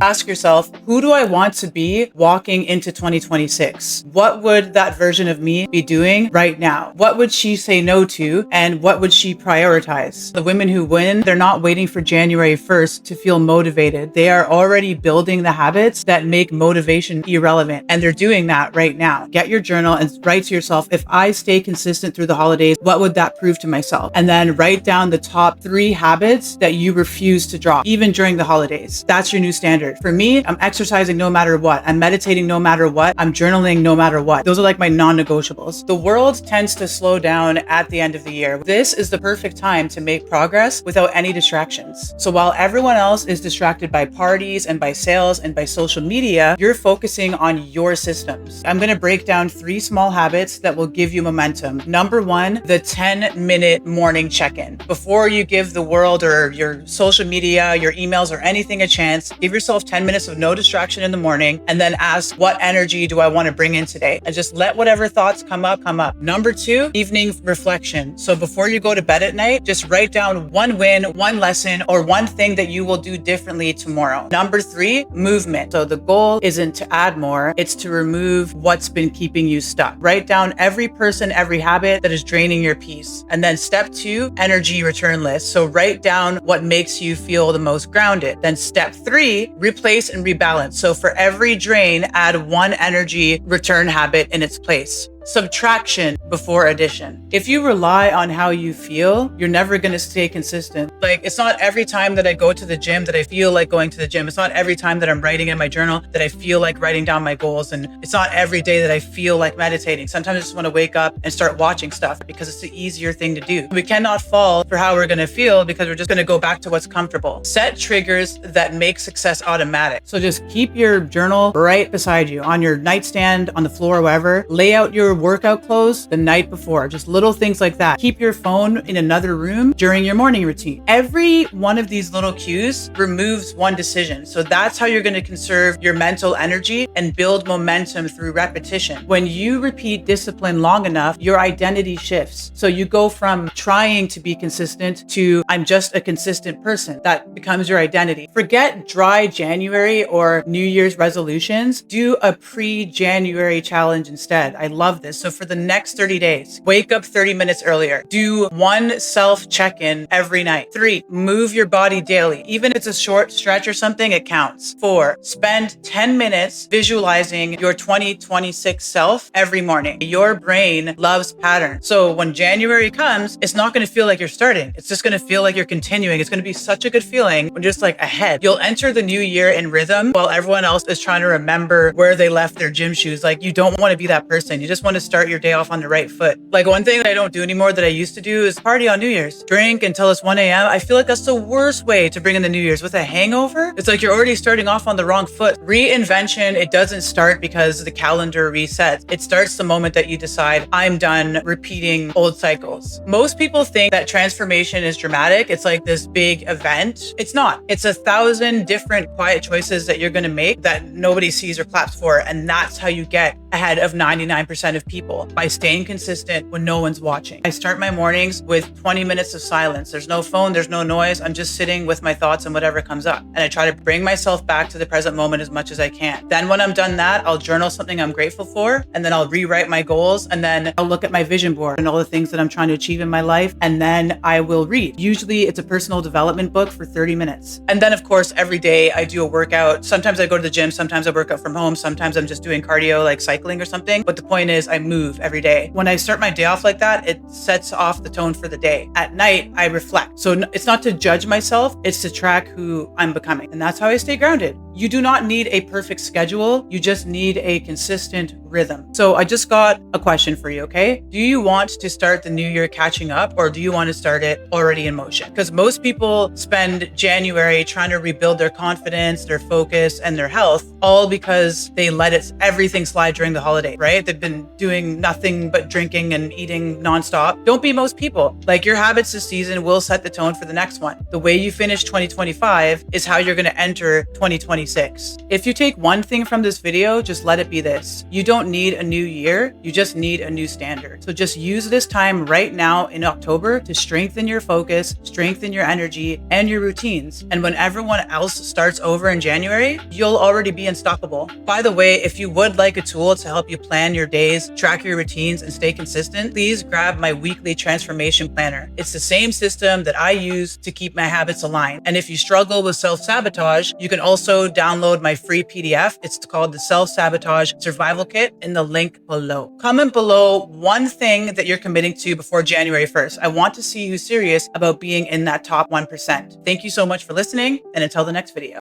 Ask yourself, who do I want to be walking into 2026? What would that version of me be doing right now? What would she say no to? And what would she prioritize? The women who win, they're not waiting for January 1st to feel motivated. They are already building the habits that make motivation irrelevant. And they're doing that right now. Get your journal and write to yourself, if I stay consistent through the holidays, what would that prove to myself? And then write down the top 3 habits that you refuse to drop, even during the holidays. That's your new standard. For me, I'm exercising no matter what. I'm meditating no matter what. I'm journaling no matter what. Those are like my non-negotiables. The world tends to slow down at the end of the year. This is the perfect time to make progress without any distractions. So while everyone else is distracted by parties and by sales and by social media, you're focusing on your systems. I'm going to break down 3 small habits that will give you momentum. Number 1, the 10-minute morning check-in. Before you give the world or your social media, your emails, or anything a chance, give yourself 10 minutes of no distraction in the morning, and then ask, what energy do I want to bring in today? And just let whatever thoughts come up. Number 2, evening reflection. So before you go to bed at night, just write down 1 win, 1 lesson, or 1 thing that you will do differently tomorrow. Number 3, movement. So the goal isn't to add more, it's to remove what's been keeping you stuck. Write down every person, every habit that is draining your peace. And then step 2, energy return list. So write down what makes you feel the most grounded. Then step 3, replace and rebalance. So for every drain, add 1 energy return habit in its place. Subtraction before addition. If you rely on how you feel, you're never going to stay consistent. Like, it's not every time that I go to the gym that I feel like going to the gym. It's not every time that I'm writing in my journal that I feel like writing down my goals. And it's not every day that I feel like meditating. Sometimes I just want to wake up and start watching stuff because it's the easier thing to do. We cannot fall for how we're going to feel because we're just going to go back to what's comfortable. Set triggers that make success automatic. So just keep your journal right beside you, on your nightstand, on the floor, wherever. Lay out your workout clothes the night before, just little things like that. Keep your phone in another room during your morning routine. Every one of these little cues removes 1 decision. So that's how you're going to conserve your mental energy and build momentum through repetition. When you repeat discipline long enough, your identity shifts. So you go from trying to be consistent to I'm just a consistent person. That becomes your identity. Forget dry January or New Year's resolutions. Do a pre-January challenge instead. I love this. So for the next 30 days, wake up 30 minutes earlier. Do 1 self check-in every night. 3, move your body daily. Even if it's a short stretch or something, it counts. 4, spend 10 minutes visualizing your 2026 self every morning. Your brain loves patterns. So when January comes, it's not going to feel like you're starting. It's just going to feel like you're continuing. It's going to be such a good feeling when you're just like ahead. You'll enter the new year in rhythm while everyone else is trying to remember where they left their gym shoes. Like, you don't want to be that person. You just want to start your day off on the right foot. Like, one thing that I don't do anymore that I used to do is party on New Year's. Drink until it's 1 a.m. I feel like that's the worst way to bring in the New Year's. With a hangover, it's like you're already starting off on the wrong foot. Reinvention, it doesn't start because the calendar resets. It starts the moment that you decide, I'm done repeating old cycles. Most people think that transformation is dramatic. It's like this big event. It's not. It's 1,000 different quiet choices that you're going to make that nobody sees or claps for. And that's how you get ahead of 99% of people, by staying consistent when no one's watching. I start my mornings with 20 minutes of silence. There's no phone, there's no noise. I'm just sitting with my thoughts and whatever comes up. And I try to bring myself back to the present moment as much as I can. Then when I'm done that, I'll journal something I'm grateful for, and then I'll rewrite my goals, and then I'll look at my vision board and all the things that I'm trying to achieve in my life, and then I will read. Usually it's a personal development book for 30 minutes. And then of course, every day I do a workout. Sometimes I go to the gym, sometimes I work out from home, sometimes I'm just doing cardio like cycling or something. But the point is, I move every day. When I start my day off like that, it sets off the tone for the day. At night, I reflect. So it's not to judge myself, it's to track who I'm becoming. And that's how I stay grounded. You do not need a perfect schedule. You just need a consistent rhythm. So I just got a question for you, okay? Do you want to start the new year catching up, or do you want to start it already in motion? Because most people spend January trying to rebuild their confidence, their focus, and their health, all because they let everything slide during the holiday, right? They've been doing nothing but drinking and eating nonstop. Don't be most people. Like, your habits this season will set the tone for the next one. The way you finish 2025 is how you're going to enter 2026. If you take one thing from this video, just let it be this. You don't need a new year. You just need a new standard. So just use this time right now in October to strengthen your focus, strengthen your energy and your routines. And when everyone else starts over in January, you'll already be unstoppable. By the way, if you would like a tool to help you plan your days, track your routines, and stay consistent, please grab my weekly transformation planner. It's the same system that I use to keep my habits aligned. And if you struggle with self-sabotage, you can also download my free PDF. It's called the Self-Sabotage Survival Kit in the link below. Comment below one thing that you're committing to before January 1st. I want to see who's serious about being in that top 1%. Thank you so much for listening, and until the next video.